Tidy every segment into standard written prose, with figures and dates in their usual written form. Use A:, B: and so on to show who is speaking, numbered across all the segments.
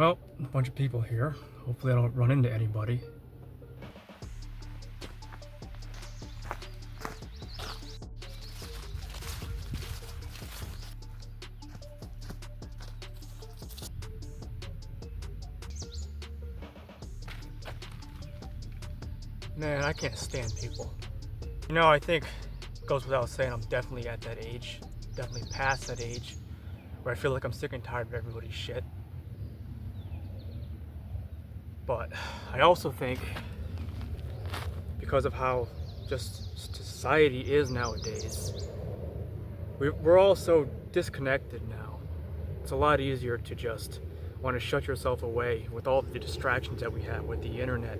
A: Well, a bunch of people here. Hopefully I don't run into anybody. Man, I can't stand people. I think it goes without saying I'm definitely at that age, definitely past that age, where I feel like I'm sick and tired of everybody's shit. But I also think because of how just society is nowadays, we're all so disconnected now. It's a lot easier to just want to shut yourself away with all the distractions that we have with the internet,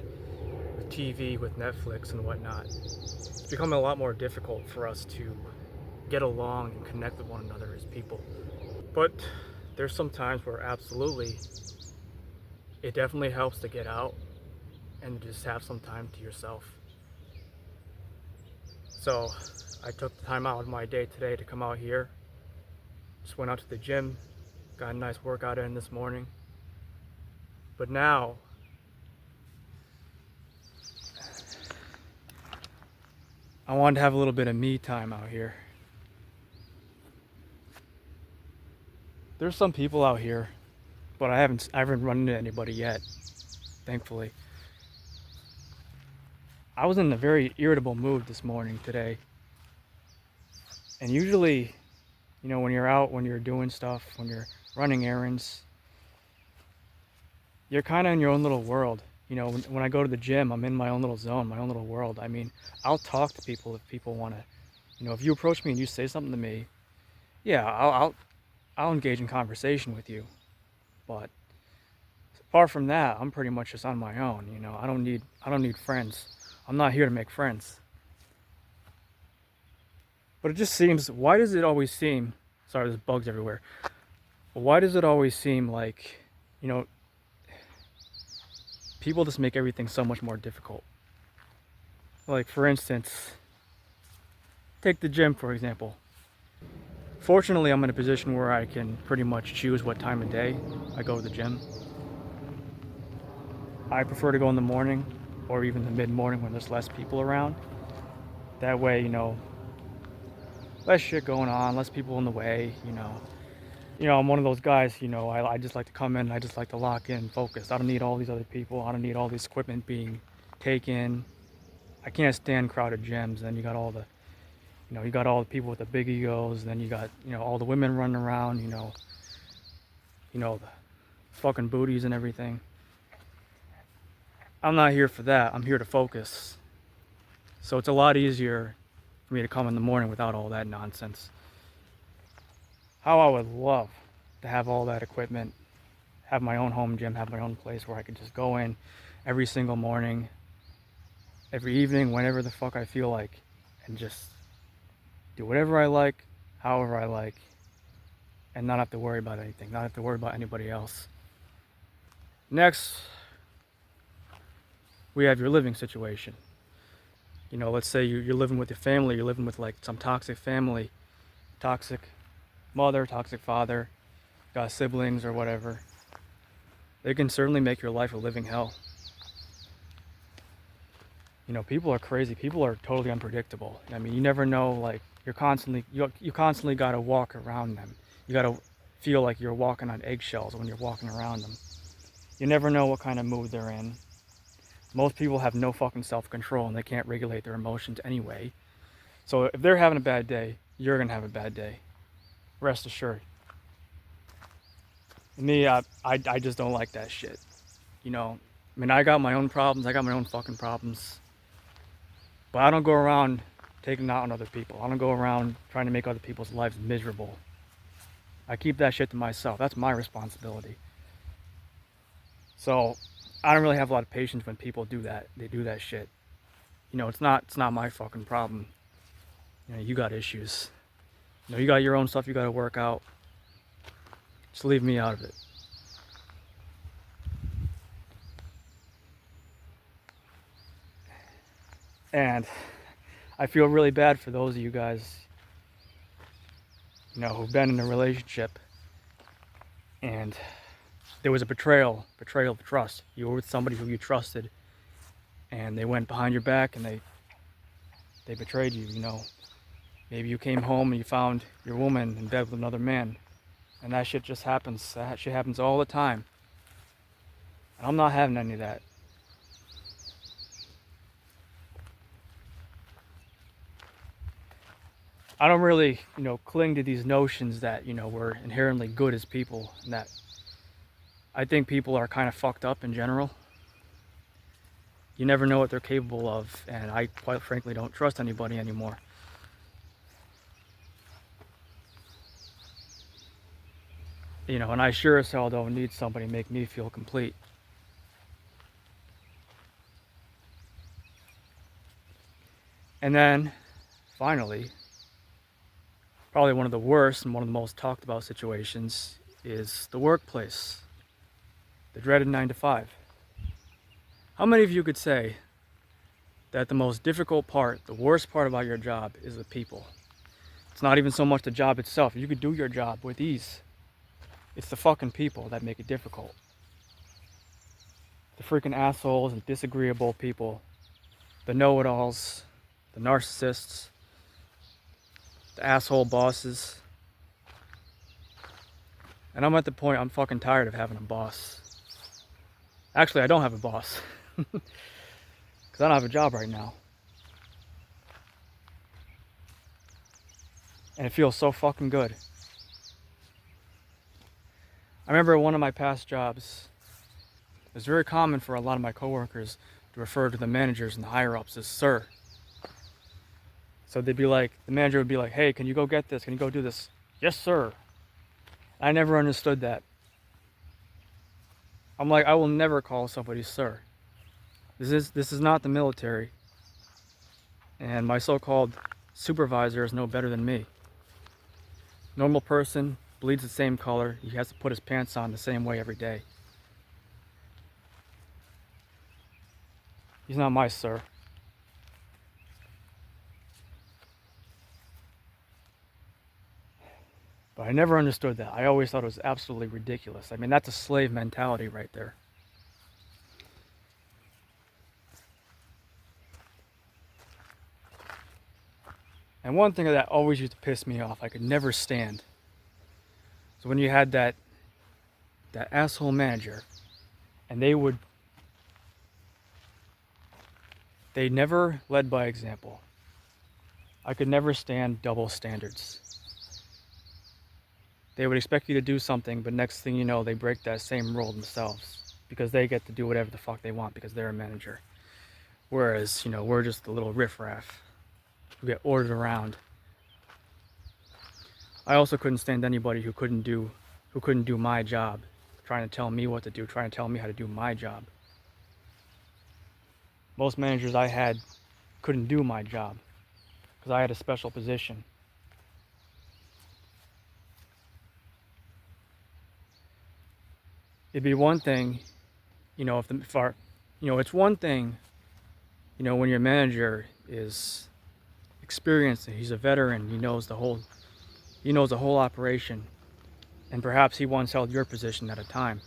A: with TV, with Netflix and whatnot. It's becoming a lot more difficult for us to get along and connect with one another as people. But there's some times where absolutely it definitely helps to get out and just have some time to yourself. So I took the time out of my day today to come out here. Just went out to the gym, got a nice workout in this morning. But now I wanted to have a little bit of me time out here. There's some people out here, but I haven't run into anybody yet, thankfully. I was in a very irritable mood this morning today. And usually, when you're out, when you're doing stuff, when you're running errands, you're kind of in your own little world. When I go to the gym, I'm in my own little zone, my own little world. I mean, I'll talk to people if people want to, if you approach me and you say something to me, yeah, I'll engage in conversation with you. But apart from that, I'm pretty much just on my own. I don't need friends. I'm not here to make friends. But it just seems, why does it always seem, sorry, there's bugs everywhere. Why does it always seem like, people just make everything so much more difficult? Like, for instance, take the gym, for example. Fortunately, I'm in a position where I can pretty much choose what time of day I go to the gym. I prefer to go in the morning or even the mid-morning when there's less people around. That way, less shit going on, less people in the way, I'm one of those guys, I just like to come in, I just like to lock in, focus. I don't need all these other people. I don't need all this equipment being taken. I can't stand crowded gyms. Then you got all the people with the big egos. Then you got, all the women running around, the fucking booties and everything. I'm not here for that. I'm here to focus. So it's a lot easier for me to come in the morning without all that nonsense. How I would love to have all that equipment, have my own home gym, have my own place where I could just go in every single morning, every evening, whenever the fuck I feel like, and just do whatever I like, however I like, and not have to worry about anything, not have to worry about anybody else. Next, we have your living situation. Let's say you're living with your family, you're living with like some toxic family, toxic mother, toxic father, got siblings or whatever. They can certainly make your life a living hell. People are crazy. People are totally unpredictable. I mean, you never know, like, you constantly got to walk around them. You got to feel like you're walking on eggshells when you're walking around them. You never know what kind of mood they're in. Most people have no fucking self-control and they can't regulate their emotions anyway. So if they're having a bad day, you're going to have a bad day. Rest assured. Me, I just don't like that shit. I got my own problems. I got my own fucking problems. But I don't go around taking it out on other people. I don't go around trying to make other people's lives miserable. I keep that shit to myself. That's my responsibility. So I don't really have a lot of patience when people do that. They do that shit. It's not my fucking problem. You got issues. You got your own stuff you got to work out. Just leave me out of it. And I feel really bad for those of you guys, who've been in a relationship and there was a betrayal of trust. You were with somebody who you trusted, and they went behind your back and they betrayed you. You know, maybe you came home and you found your woman in bed with another man, and that shit just happens. That shit happens all the time, and I'm not having any of that. I don't really, cling to these notions that, we're inherently good as people, and that I think people are kind of fucked up in general. You never know what they're capable of, and I quite frankly don't trust anybody anymore. And I sure as hell don't need somebody to make me feel complete. And then, finally, probably one of the worst and one of the most talked about situations is the workplace. The dreaded 9 to 5. How many of you could say that the most difficult part, the worst part about your job is the people? It's not even so much the job itself. You could do your job with ease. It's the fucking people that make it difficult. The freaking assholes and disagreeable people, the know-it-alls, the narcissists, the asshole bosses. And I'm at the point I'm fucking tired of having a boss. Actually, I don't have a boss. Because I don't have a job right now. And it feels so fucking good. I remember one of my past jobs, it was very common for a lot of my coworkers to refer to the managers and the higher-ups as sir. So they'd be like, the manager would be like, hey, can you go get this? Can you go do this? Yes, sir. I never understood that. I'm like, I will never call somebody sir. This is not the military. And my so-called supervisor is no better than me. Normal person, bleeds the same color. He has to put his pants on the same way every day. He's not my sir. But I never understood that. I always thought it was absolutely ridiculous. I mean, that's a slave mentality right there. And one thing that always used to piss me off, I could never stand, so when you had that asshole manager, and they never led by example. I could never stand double standards. They would expect you to do something, but next thing you know, they break that same rule themselves because they get to do whatever the fuck they want because they're a manager. Whereas, we're just a little riffraff who get ordered around. I also couldn't stand anybody who couldn't do my job, trying to tell me what to do, trying to tell me how to do my job. Most managers I had couldn't do my job because I had a special position. It'd be one thing, it's one thing, when your manager is experienced and he's a veteran, he knows the whole operation, and perhaps he once held your position at a time.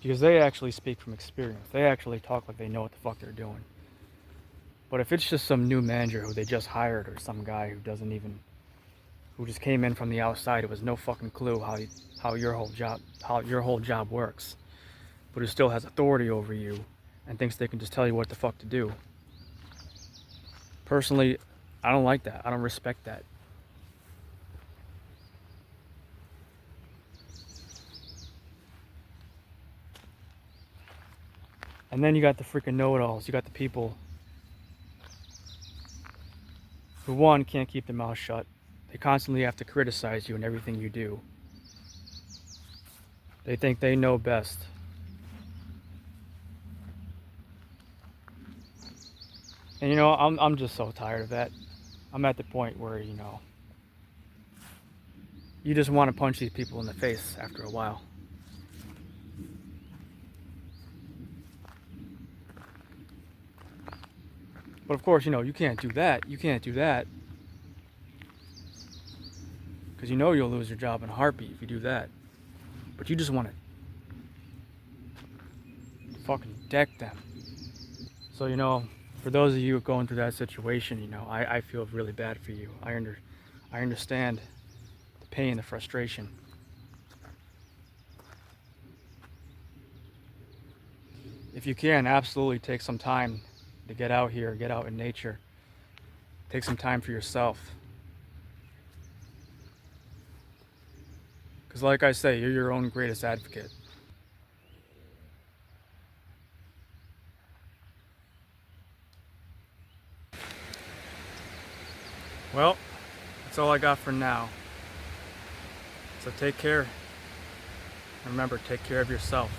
A: Because they actually speak from experience. They actually talk like they know what the fuck they're doing. But if it's just some new manager who they just hired, or some guy who just came in from the outside, who has no fucking clue how your whole job works, but who still has authority over you and thinks they can just tell you what the fuck to do. Personally, I don't like that. I don't respect that. And then you got the freaking know-it-alls. You got the people who, one, can't keep their mouth shut. They constantly have to criticize you in everything you do. They think they know best. And I'm just so tired of that. I'm at the point where, you just want to punch these people in the face after a while. But of course, you can't do that. You can't do that. because you know you'll lose your job in a heartbeat if you do that. But you just want to fucking deck them. So, for those of you going through that situation, I feel really bad for you. I understand the pain, the frustration. If you can, absolutely take some time to get out here, get out in nature. Take some time for yourself. Because like I say, you're your own greatest advocate. Well, that's all I got for now. So take care. Remember, take care of yourself.